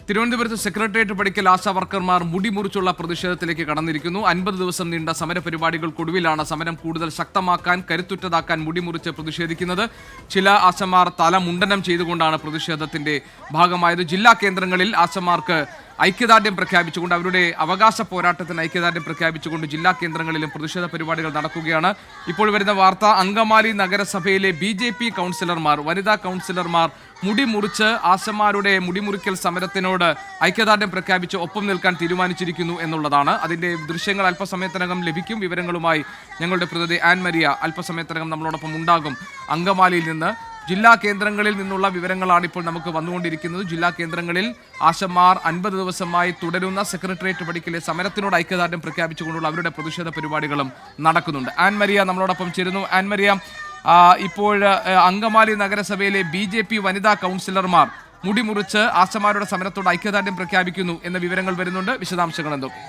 തിരുവനന്തപുരത്ത് സെക്രട്ടേറിയറ്റ് പടിക്കൽ ആശാ വർക്കർമാർ മുടിമുറിച്ചുള്ള പ്രതിഷേധത്തിലേക്ക് കടന്നിരിക്കുന്നു. 50 ദിവസം നീണ്ട സമരപരിപാടികൾക്കൊടുവിലാണ് സമരം കൂടുതൽ ശക്തമാക്കാൻ, കരുത്തുറ്റതാക്കാൻ മുടിമുറിച്ച് പ്രതിഷേധിക്കുന്നത്. ചില ആശമാർ തല മുണ്ടനം ചെയ്തുകൊണ്ടാണ് പ്രതിഷേധത്തിന്റെ ഭാഗമായത്. ജില്ലാ കേന്ദ്രങ്ങളിൽ ആശമാർക്ക് ഐക്യദാർഢ്യം പ്രഖ്യാപിച്ചുകൊണ്ട്, അവരുടെ അവകാശ പോരാട്ടത്തിന് ഐക്യദാർഢ്യം പ്രഖ്യാപിച്ചുകൊണ്ട് ജില്ലാ കേന്ദ്രങ്ങളിലും പ്രതിഷേധ പരിപാടികൾ നടക്കുകയാണ്. ഇപ്പോൾ വരുന്ന വാർത്ത, അങ്കമാലി നഗരസഭയിലെ BJP കൗൺസിലർമാർ, വനിതാ കൗൺസിലർമാർ മുടിമുറിച്ച് ആശമാരുടെ മുടിമുറിക്കൽ സമരത്തിനോട് ഐക്യദാർഢ്യം പ്രഖ്യാപിച്ച് ഒപ്പം നിൽക്കാൻ തീരുമാനിച്ചിരിക്കുന്നു എന്നുള്ളതാണ്. അതിന്റെ ദൃശ്യങ്ങൾ അല്പസമയത്തിനകം ലഭിക്കും. വിവരങ്ങളുമായി ഞങ്ങളുടെ പ്രതിനിധി ആൻ മരിയ അല്പസമയത്തിനകം നമ്മളോടൊപ്പം ഉണ്ടാകും. അങ്കമാലിയിൽ നിന്ന് ജില്ലാ കേന്ദ്രങ്ങളിൽ നിന്നുള്ള വിവരങ്ങളാണ് ഇപ്പോൾ നമുക്ക് വന്നുകൊണ്ടിരിക്കുന്നത്. ജില്ലാ കേന്ദ്രങ്ങളിൽ ആശമാർ 50 ദിവസമായി തുടരുന്ന സെക്രട്ടേറിയറ്റ് പടിക്കലെ സമരത്തിനോട് ഐക്യദാർഢ്യം പ്രഖ്യാപിച്ചുകൊണ്ടുള്ള അവരുടെ പ്രതിഷേധ പരിപാടികളും നടക്കുന്നുണ്ട്. ആൻ മരിയ നമ്മളോടൊപ്പം ചേരുന്നു. ആൻ മരിയ, ഇപ്പോൾ അങ്കമാലി നഗരസഭയിലെ BJP വനിതാ കൗൺസിലർമാർ മുടിമുറിച്ച് ആശമാരുടെ സമരത്തോട് ഐക്യദാർഢ്യം പ്രഖ്യാപിക്കുന്നു എന്ന വിവരങ്ങൾ വരുന്നുണ്ട്. വിശദാംശങ്ങൾ എന്തൊക്കെ?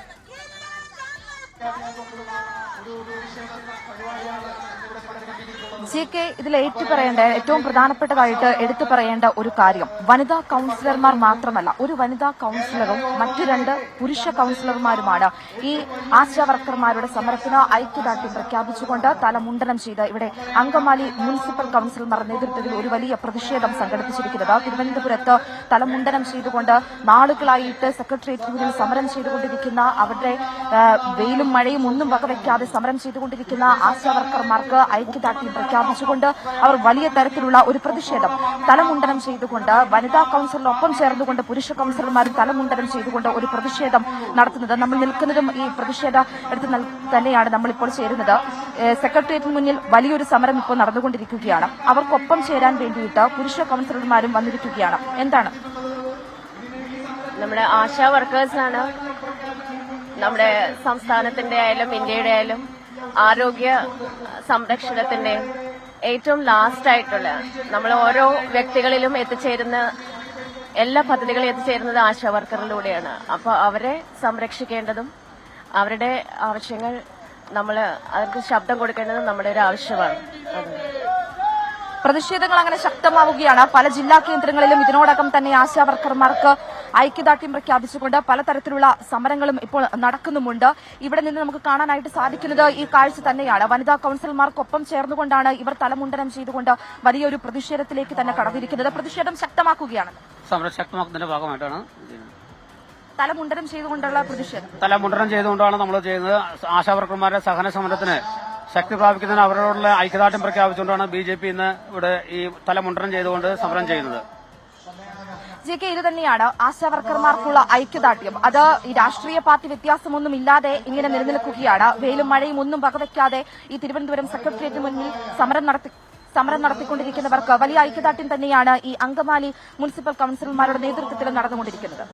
JK, ഇതിൽ ഏറ്റവും പ്രധാനപ്പെട്ടതായിട്ട് എടുത്തു പറയേണ്ട ഒരു കാര്യം, വനിതാ കൗൺസിലർമാർ മാത്രമല്ല, ഒരു വനിതാ കൗൺസിലറും മറ്റു 2 പുരുഷ കൗൺസിലർമാരുമാണ് ഈ ആശാ വർക്കർമാരുടെ സമരത്തിന് ഐക്യദാർഢ്യം പ്രഖ്യാപിച്ചുകൊണ്ട് തലമുണ്ടനം ചെയ്ത് ഇവിടെ അങ്കമാലി മുനിസിപ്പൽ കൌൺസിലർമാരുടെ നേതൃത്വത്തിൽ ഒരു വലിയ പ്രതിഷേധം സംഘടിപ്പിച്ചിരിക്കുന്നത്. തിരുവനന്തപുരത്ത് തലമുണ്ടനം ചെയ്തുകൊണ്ട് നാളുകളായിട്ട് സെക്രട്ടേറിയറ്റിന് മുന്നിൽ സമരം ചെയ്തുകൊണ്ടിരിക്കുന്ന, അവരുടെ വെയിലും മഴയും ഒന്നും വകവയ്ക്കാതെ സമരം ചെയ്തുകൊണ്ടിരിക്കുന്ന ആശാ വർക്കർമാർക്ക് ഐക്യദാർഢ്യം പ്രഖ്യാപിച്ചുകൊണ്ട് അവർ വലിയ തരത്തിലുള്ള ഒരു പ്രതിഷേധം തലമുണ്ടനം ചെയ്തുകൊണ്ട്, വനിതാ കൌൺസിലറിനൊപ്പം ചേർന്നുകൊണ്ട് പുരുഷ കൌൺസിലർമാരും തലമുണ്ടനം ചെയ്തുകൊണ്ട് ഒരു പ്രതിഷേധം നടത്തുന്നത്. നമ്മൾ നിൽക്കുന്നതും ഈ പ്രതിഷേധ എടുത്ത് തന്നെയാണ് നമ്മളിപ്പോൾ ചേരുന്നത്. സെക്രട്ടേറിയറ്റിന് മുന്നിൽ വലിയൊരു സമരം ഇപ്പോൾ നടന്നുകൊണ്ടിരിക്കുകയാണ്. അവർക്കൊപ്പം ചേരാൻ വേണ്ടിയിട്ട് പുരുഷ കൌൺസിലർമാരും വന്നിരിക്കുകയാണ്. എന്താണ്? നമ്മുടെ ആശാ വർക്കേഴ്സാണ് നമ്മുടെ സംസ്ഥാനത്തിന്റെ ആയാലും ഇന്ത്യയുടെ ആയാലും ആരോഗ്യ സംരക്ഷണത്തിന്റെ ഏറ്റവും ലാസ്റ്റ് ആയിട്ടുള്ള, നമ്മൾ ഓരോ വ്യക്തികളിലും എത്തിച്ചേരുന്ന എല്ലാ പദ്ധതികളും എത്തിച്ചേരുന്നത് ആശാ വർക്കറിലൂടെയാണ്. അപ്പോൾ അവരെ സംരക്ഷിക്കേണ്ടതും അവരുടെ ആവശ്യങ്ങൾ അവർക്ക് ശബ്ദം കൊടുക്കേണ്ടതും നമ്മുടെ ഒരു ആവശ്യമാണ്. പ്രതിഷേധങ്ങൾ അങ്ങനെ ശക്തമാവുകയാണ്. പല ജില്ലാ കേന്ദ്രങ്ങളിലും ഇതിനോടകം തന്നെ ആശാ വർക്കർമാർക്ക് ഐക്യദാർഢ്യം പ്രഖ്യാപിച്ചുകൊണ്ട് പലതരത്തിലുള്ള സമരങ്ങളും ഇപ്പോൾ നടക്കുന്നുമുണ്ട്. ഇവിടെ നിന്ന് നമുക്ക് കാണാനായിട്ട് സാധിക്കുന്നത് ഈ കാഴ്ച തന്നെയാണ്. വനിതാ കൌൺസിലർമാർക്കൊപ്പം ചേർന്നുകൊണ്ടാണ് ഇവർ തലമുണ്ടനം ചെയ്തുകൊണ്ട് വലിയൊരു പ്രതിഷേധത്തിലേക്ക് തന്നെ കടന്നിരിക്കുന്നത്. പ്രതിഷേധം ശക്തമാക്കുകയാണ്. സമരം ശക്തമാക്കുന്നതിന്റെ ഭാഗമായിട്ടാണ് തലമുണ്ടനം ചെയ്തുകൊണ്ടുള്ള പ്രതിഷേധം. തലമുണ്ടനം ചെയ്തുകൊണ്ടാണ് നമ്മൾ ചെയ്യുന്നത്. ആശാ വർക്കർമാരുടെ സഹന സമരത്തിന് ശക്തി പ്രാപിക്കുന്നതിന് അവരോടുള്ള ഐക്യദാർഢ്യം പ്രഖ്യാപിച്ചുകൊണ്ടാണ് BJP ഇന്ന് ഇവിടെ ഈ തലമുണ്ടനം ചെയ്തുകൊണ്ട് സമരം ചെയ്യുന്നത്. JK, ഇത് തന്നെയാണ് ആശാ വർക്കർമാർക്കുള്ള ഐക്യദാർഢ്യം. അത് ഈ രാഷ്ട്രീയ പാർട്ടി വ്യത്യാസമൊന്നും ഇല്ലാതെ ഇങ്ങനെ നിലനിൽക്കുകയാണ്. വെയിലും മഴയും ഒന്നും വകവയ്ക്കാതെ ഈ തിരുവനന്തപുരം സെക്രട്ടേറിയറ്റിന് മുന്നിൽ സമരം നടത്തിക്കൊണ്ടിരിക്കുന്നവർക്ക് വലിയ ഐക്യദാർഢ്യം തന്നെയാണ് ഈ അങ്കമാലി മുനിസിപ്പൽ കൌൺസിലർമാരുടെ നേതൃത്വത്തിൽ നടന്നുകൊണ്ടിരിക്കുന്നത്.